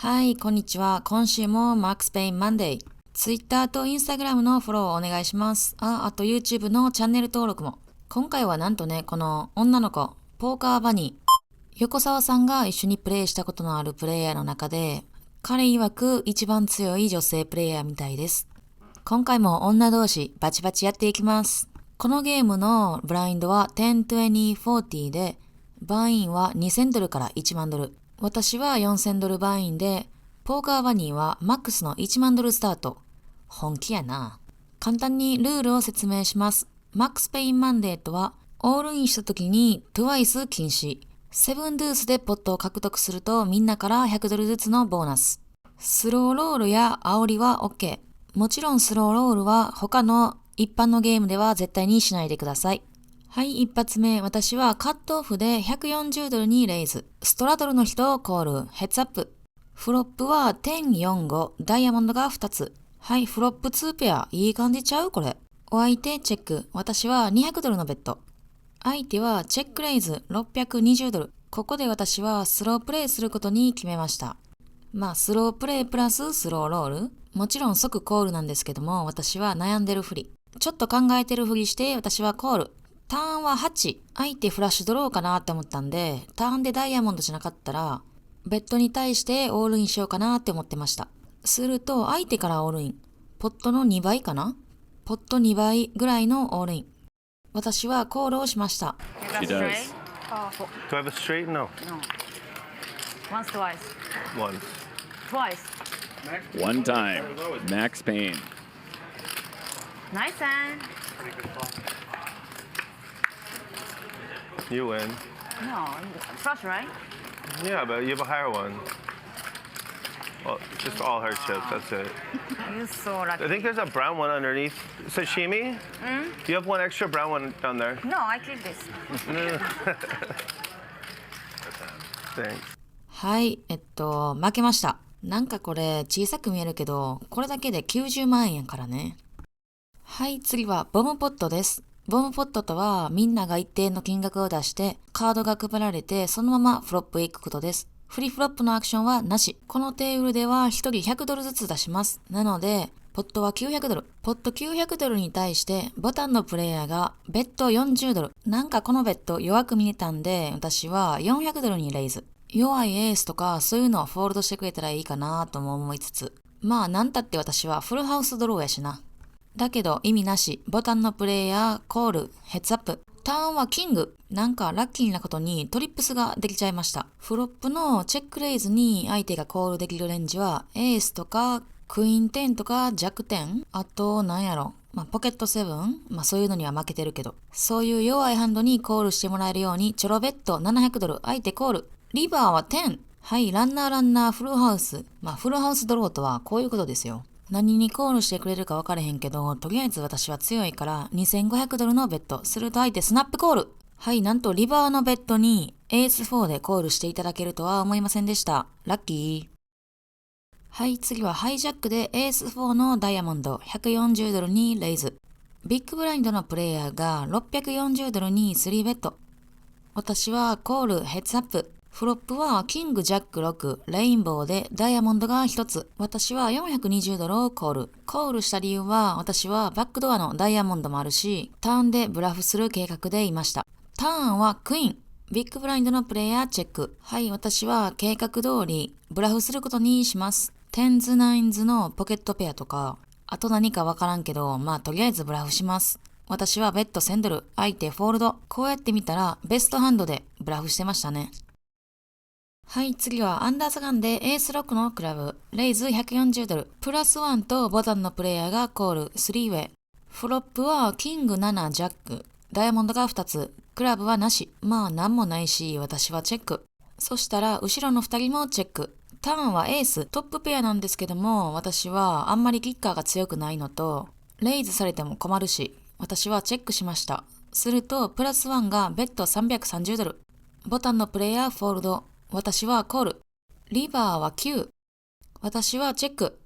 はい、こんにちは。今週もマックスペインマンデー。Twitter と Instagram のフォローをお願いします。あと YouTube のチャンネル登録も。今回はなんとね、この女の子、ポーカーバニー、横澤さんが一緒にプレイしたことのあるプレイヤーの中で、彼曰く一番強い女性プレイヤーみたいです。今回も女同士バチバチやっていきます。このゲームのブラインドは10、20、40で、バインは2000ドルから1万ドル。私は4000ドルバインで、ポーカーバニーはマックスの1万ドルスタート。本気やな。簡単にルールを説明します。マックスペインマンデーとは、オールインした時にトゥワイス禁止。セブンドゥースでポットを獲得するとみんなから100ドルずつのボーナス。スローロールや煽りは OK。もちろんスローロールは他の一般のゲームでは絶対にしないでください。はい、一発目。私はカットオフで140ドルにレイズ。ストラドルの人をコール。ヘッズアップ。フロップは1045。ダイヤモンドが2つ。はい、フロップ2ペア。いい感じちゃうこれ。お相手チェック。私は200ドルのベッド。相手はチェックレイズ620ドル。ここで私はスロープレイすることに決めました。スロープレイプラススローロール。もちろん即コールなんですけども、私は悩んでるふり。ちょっと考えてるふりして私はコール。ターンは8。相手フラッシュドローかなって思ったんで、ターンでダイヤモンドじゃなかったら、ベッドに対してオールインしようかなって思ってました。すると相手からオールイン。ポットの2倍かな？ポット2倍ぐらいのオールイン。私はコールをしました。She does. Do I have a straight? No. No. Once, twice. Once. Twice. One time. Max Payne. Nice hand. You win. No, flush, right? Yeah, but you have a higher one. Well, just all her chips. That's it. You're so lucky. I think there's a brown one underneath. Sashimi? You have one extra brown one down there. No, I keep this. Thanks. はい、負けました。なんかこれ小さく見えるけど、これだけで90万円やからね。はい、次はボムポットです。ボムポットとはみんなが一定の金額を出してカードが配られてそのままフロップへ行くことです。フリーフロップのアクションはなし。このテーブルでは1人100ドルずつ出します。なので、ポットは900ドル。ポット900ドルに対してボタンのプレイヤーがベッド40ドル。なんかこのベッド弱く見えたんで私は400ドルにレイズ。弱いエースとかそういうのをフォールドしてくれたらいいかなとも思いつつ。なんたって私はフルハウスドローやしな。だけど意味なし。ボタンのプレイヤー、コール、ヘッズアップ。ターンはキング。なんかラッキーなことにトリップスができちゃいました。フロップのチェックレイズに相手がコールできるレンジはエースとかクイーン10とかジャック10。あとなんやろ。ポケット7。そういうのには負けてるけど。そういう弱いハンドにコールしてもらえるようにチョロベット700ドル。相手コール。リバーは10。はい、ランナーフルハウス。フルハウスドローとはこういうことですよ。何にコールしてくれるか分からへんけど、とりあえず私は強いから2500ドルのベッド。すると相手スナップコール。はい、なんとリバーのベッドにエース4でコールしていただけるとは思いませんでした。ラッキー。はい、次はハイジャックでエース4のダイヤモンド140ドルにレイズ。ビッグブラインドのプレイヤーが640ドルに3ベッド。私はコールヘッズアップ。フロップはキングジャック6、レインボーでダイヤモンドが1つ。私は420ドルをコール。コールした理由は私はバックドアのダイヤモンドもあるし、ターンでブラフする計画でいました。ターンはクイーン。ビッグブラインドのプレイヤーチェック。はい、私は計画通りブラフすることにします。テンズナインズのポケットペアとか、あと何かわからんけど、とりあえずブラフします。私はベッド1000ドル、相手フォールド。こうやって見たらベストハンドでブラフしてましたね。はい、次はアンダーザガンでエース6のクラブ、レイズ140ドル、プラス1とボタンのプレイヤーがコール、3ウェイ。フロップはキング7ジャック、ダイヤモンドが2つ、クラブはなし。なんもないし、私はチェック。そしたら後ろの2人もチェック。ターンはエース、トップペアなんですけども、私はあんまりキッカーが強くないのと、レイズされても困るし、私はチェックしました。すると、プラス1がベッド330ドル。ボタンのプレイヤーフォールド。私はコール。リバーは9。私はチェック。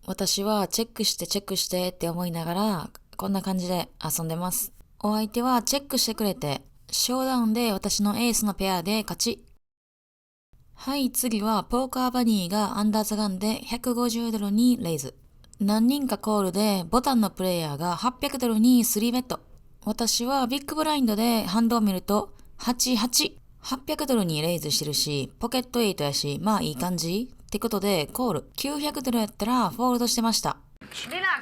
私はチェックしてって思いながら、こんな感じで遊んでます。お相手はチェックしてくれて、ショーダウンで私のエースのペアで勝ち。はい、次はポーカーバニーがアンダーザガンで150ドルにレイズ。何人かコールでボタンのプレイヤーが800ドルに3ベット。私はビッグブラインドでハンドを見ると88。800ドルにレイズしてるし、ポケット8やし、まあいい感じ。ってことでコール。900ドルやったらフォールドしてました。リラッ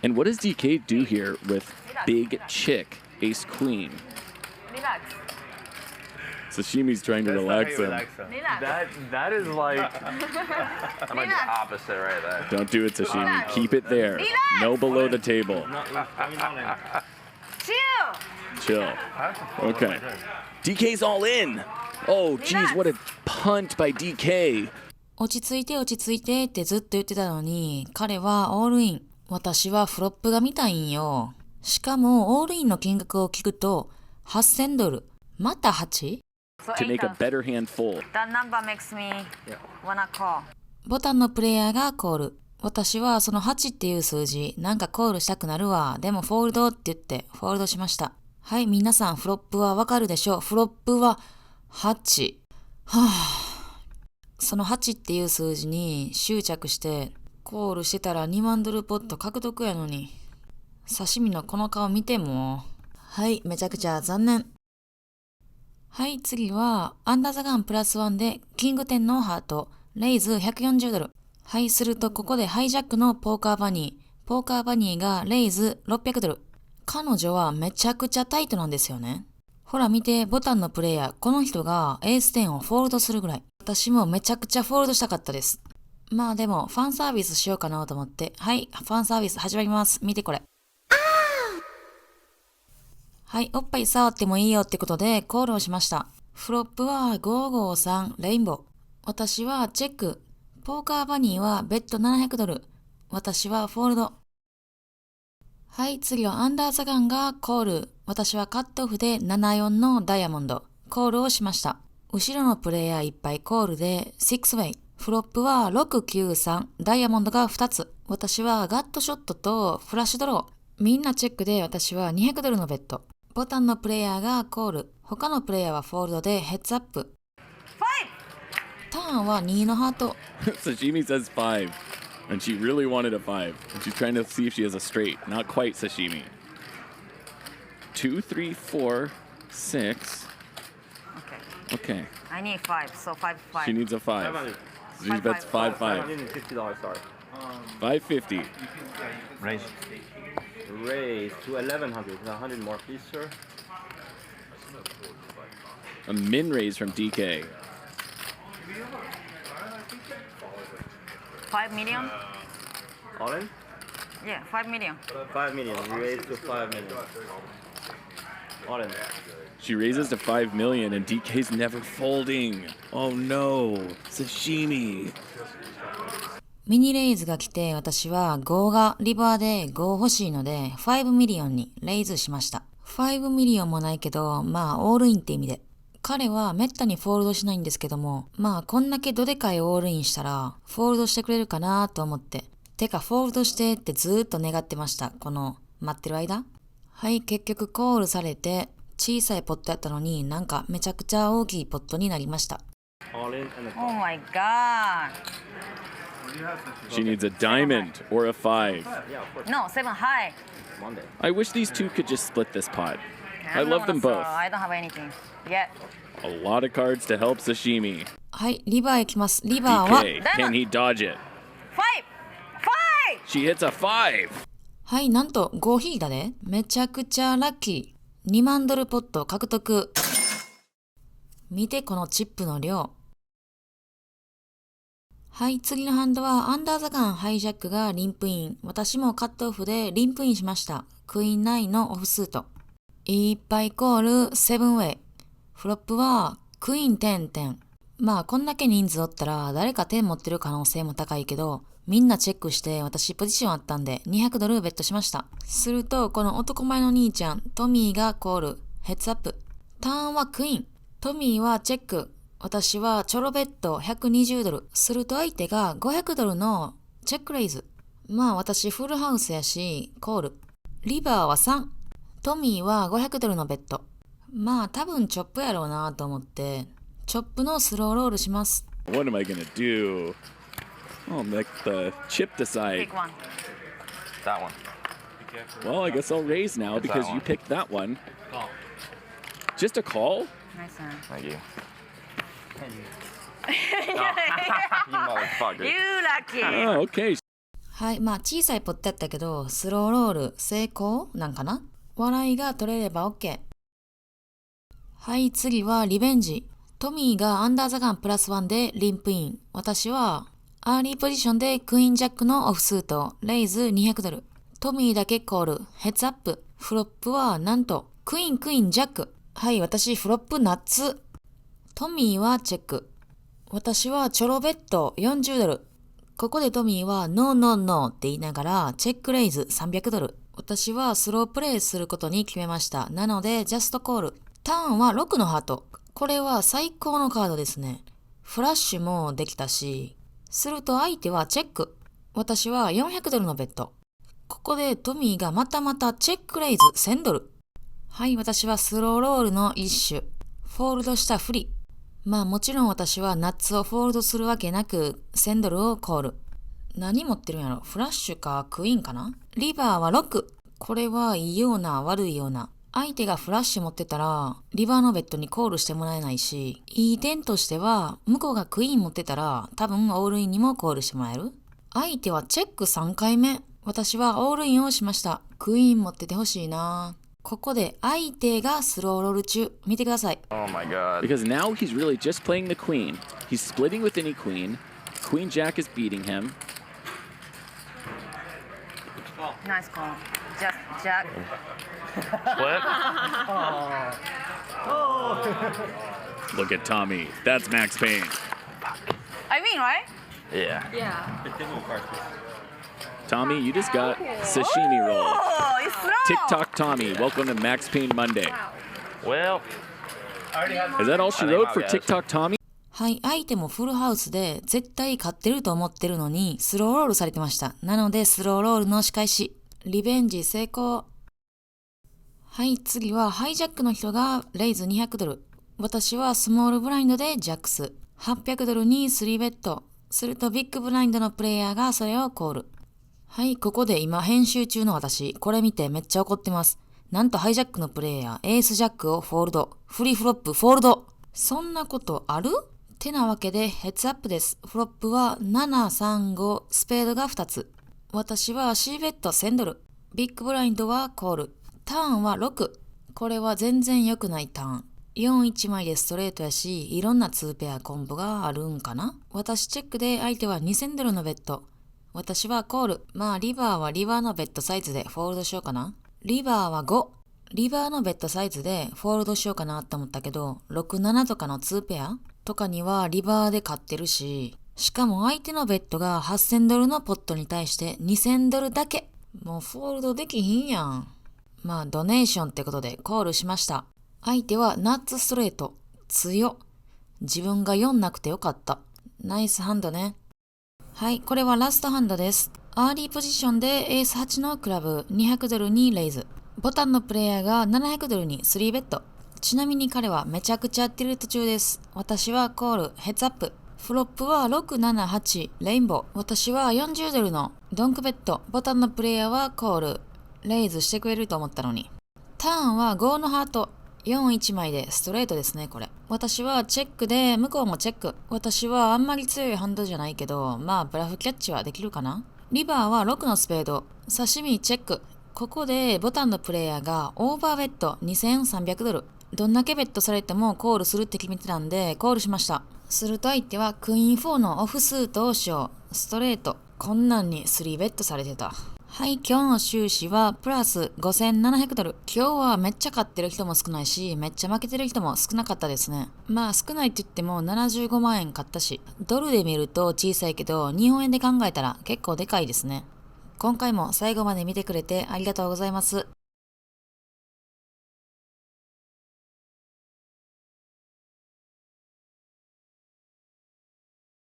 ク And what does DK do here with big chick, ace queen? スリラック Sashimi's trying to That's not how relax you him. relax them. スリラック That is like that might be the opposite right there. Don't do it, Sashimi. Keep it there. No below the table. チ Chill. Okay. DK's all in. Oh, geez, what a punt by DK. 落ち着いて落ち着いてってずっと言ってたのに、彼はオールイン。私はフロップが見たいんよ。しかもオールインの金額を聞くと8000ドル。また 8? To make a better hand full. That number makes me wanna call. ボタンのプレイヤーがコール。私はその8っていう数字、なんかコールしたくなるわ。でもフォールドって言ってフォールドしました。はい、皆さんフロップはわかるでしょう。フロップは8。その8っていう数字に執着してコールしてたら2万ドルポット獲得やのに。刺身のこの顔見ても。はい、めちゃくちゃ残念。はい、次はアンダーザガンプラス1でキング10のハート。レイズ140ドル。はい、するとここでハイジャックのポーカーバニー。ポーカーバニーがレイズ600ドル。彼女はめちゃくちゃタイトなんですよね。ほら見て、ボタンのプレイヤー。この人がエース10をフォールドするぐらい。私もめちゃくちゃフォールドしたかったです。まあでも、ファンサービスしようかなと思って。はい、ファンサービス始まります。見てこれ。はい、おっぱい触ってもいいよってことでコールをしました。フロップは553レインボー。私はチェック。ポーカーバニーはベッド700ドル。私はフォールド。はい、次はアンダーザガンがコール。私はカットオフで74のダイヤモンド。コールをしました。後ろのプレイヤーいっぱいコールで6ウェイ。フロップは693。ダイヤモンドが2つ。私はガットショットとフラッシュドロー。みんなチェックで私は200ドルのベッド。ボタンのプレイヤーがコール。他のプレイヤーはフォールドでヘッズアップ。ターンは2のハート。Sashimi says 5. And she really wanted a 5. And she's trying to see if she has a straight. Not quite Sashimi. 2, 3, 4, 6. Okay. Okay. I need 5, so 5, 5. She needs a 5. So she bets 5, 5. $550, sorry. 550. Raise. Raise to 1100. 100 more, please, sir. A min raise from DK. 5 million? All in? Yeah, 5 million. 5 million. Raise to 5 million. All in. She raises to 5 million and DK's never folding. Oh no. Sashimi. ミニレイズが来て私は5がリバーで5欲しいので5ミリオンにレイズしました。5ミリオンもないけど、まあオールインって意味で。彼はめったにフォールドしないんですけども、まあこんだけどでかいオールインしたらフォールドしてくれるかなと思って。てかフォールドしてってずーっと願ってました。この待ってる間。はい、結局コールされて小さいポットやったのになんかめちゃくちゃ大きいポットになりました。All in and a Oh my god. She needs a diamond or a 5. Yeah, of course. No, 7 high. Monday. I wish these two could just split this pot. I don't love them wanna both. throw. I don't have anything yet. A lot of cards to help Sashimi. はい、リバー行きます。リバーは DK, can he dodge it? 5! 5! She hits a 5. はい、なんと5引いたで。めちゃくちゃラッキー。2万ドルポット獲得。見てこのチップの量。はい、次のハンドはアンダーザガンハイジャックがリンプイン。私もカットオフでリンプインしました。クイーン9のオフスート。いっぱいコール7ウェイ。フロップはクイーン10、10。まあこんだけ人数おったら誰か10持ってる可能性も高いけど、みんなチェックして私ポジションあったんで200ドルベットしました。するとこの男前の兄ちゃん、トミーがコール、ヘッズアップ。ターンはクイーン。トミーはチェック。私はチョロベット120ドル。すると相手が500ドルのチェックレイズ。まあ私フルハウスやし、コール。リバーは3。トミーは500ドルのベット。まあ多分チョップやろうなと思って、チョップのスローロールします。What am I gonna do? Oh, let the chip decide. Pick one. That one. Well, I guess I'll raise now It's that because you one. picked that one. Just a call? Nice one. Thank you. You motherfucker. You lucky. Oh, okay. はい、まあ小さいポットやったけど、スローロール成功なんかな。笑いが取れれば OK。はい、次はリベンジ。トミーがアンダーザガンプラスワンでリンプイン。私はアーリーポジションでクイーンジャックのオフスート、レイズ200ドル。トミーだけコール、ヘッズアップ。フロップはなんと、クイーンジャック。はい、私フロップナッツ。トミーはチェック。私はチョロベット40ドル。ここでトミーはノーノーノーって言いながらチェックレイズ300ドル。私はスロープレイすることに決めました。なのでジャストコール。ターンは6のハート。これは最高のカードですね。フラッシュもできたし。すると相手はチェック。私は400ドルのベット。ここでトミーがまたチェックレイズ1000ドル。はい、私はスローロールの一種。フォールドしたフリ。まあもちろん私はナッツをフォールドするわけなく1000ドルをコール。何持ってるんやろ？フラッシュかクイーンかな？リバーは6。これはいいような悪いような。相手がフラッシュ持ってたらリバーのベッドにコールしてもらえないし、いい点としては向こうがクイーン持ってたら多分オールインにもコールしてもらえる。相手はチェック3回目。私はオールインをしました。クイーン持っててほしいな。ここで相手がスローロール中。見てください。Oh my god. Because now he's really just playing the queen. He's splitting with any queen. Queen Jack is beating him. Nice call. Just Jack. What? Look at Tommy. That's Max Payne. I mean, right? Yeah. Tommy, you just got sashimi roll. Oh, it's slow. TikTok Tommy, welcome to Max Payne Monday. Well, Is that all she wrote for TikTok Tommy? はい、相手もフルハウスで絶対勝ってると思ってるのにスローロールされてました。なのでスローロールの仕返し。リベンジ成功。はい、次はハイジャックの人がレイズ200ドル。私はスモールブラインドでジャックス。800ドルに3ベット。するとビッグブラインドのプレイヤーがそれをコール。はい、ここで今編集中の私、これ見てめっちゃ怒ってます。なんとハイジャックのプレイヤー、エースジャックをフォールド。フリーフロップ、フォールド。そんなことある？てなわけでヘッズアップです。フロップは7、3、5、スペードが2つ。私は C ベット1000ドル。ビッグブラインドはコール。ターンは6。これは全然良くないターン。4-1枚でストレートやし、いろんな2ペアコンボがあるんかな。私チェックで相手は2000ドルのベッド。私はコール。まあリバーはリバーのベッドサイズでフォールドしようかな。リバーは5。リバーのベッドサイズでフォールドしようかなって思ったけど、6、7とかの2ペアとかにはリバーで勝ってるし、しかも相手のベッドが8000ドルのポットに対して2000ドルだけ。もうフォールドできひんやん。まあドネーションってことでコールしました。相手はナッツストレート。強。自分が4なくてよかった。ナイスハンドね。はい、これはラストハンドです。アーリーポジションでエース8のクラブ200ドルにレイズ。ボタンのプレイヤーが700ドルに3ベット。ちなみに彼はめちゃくちゃやってる途中です。私はコール、ヘッズアップ。フロップは6、7、8、レインボー。私は40ドルのドンクベット。ボタンのプレイヤーはコール、レイズしてくれると思ったのに。ターンは5のハート。4-1枚でストレートですね、これ。私はチェックで、向こうもチェック。私はあんまり強いハンドじゃないけど、まあブラフキャッチはできるかな。リバーは6のスペード。刺身チェック。ここでボタンのプレイヤーがオーバーベット2300ドル。どんだけベットされてもコールするって決めてたんでコールしました。すると相手はクイーン4のオフスートを使用。ストレート。こんなんに3ベットされてた。はい、今日の収支はプラス5700ドル。今日はめっちゃ勝ってる人も少ないし、めっちゃ負けてる人も少なかったですね。まあ少ないって言っても75万円買ったし、ドルで見ると小さいけど、日本円で考えたら結構でかいですね。今回も最後まで見てくれてありがとうございます。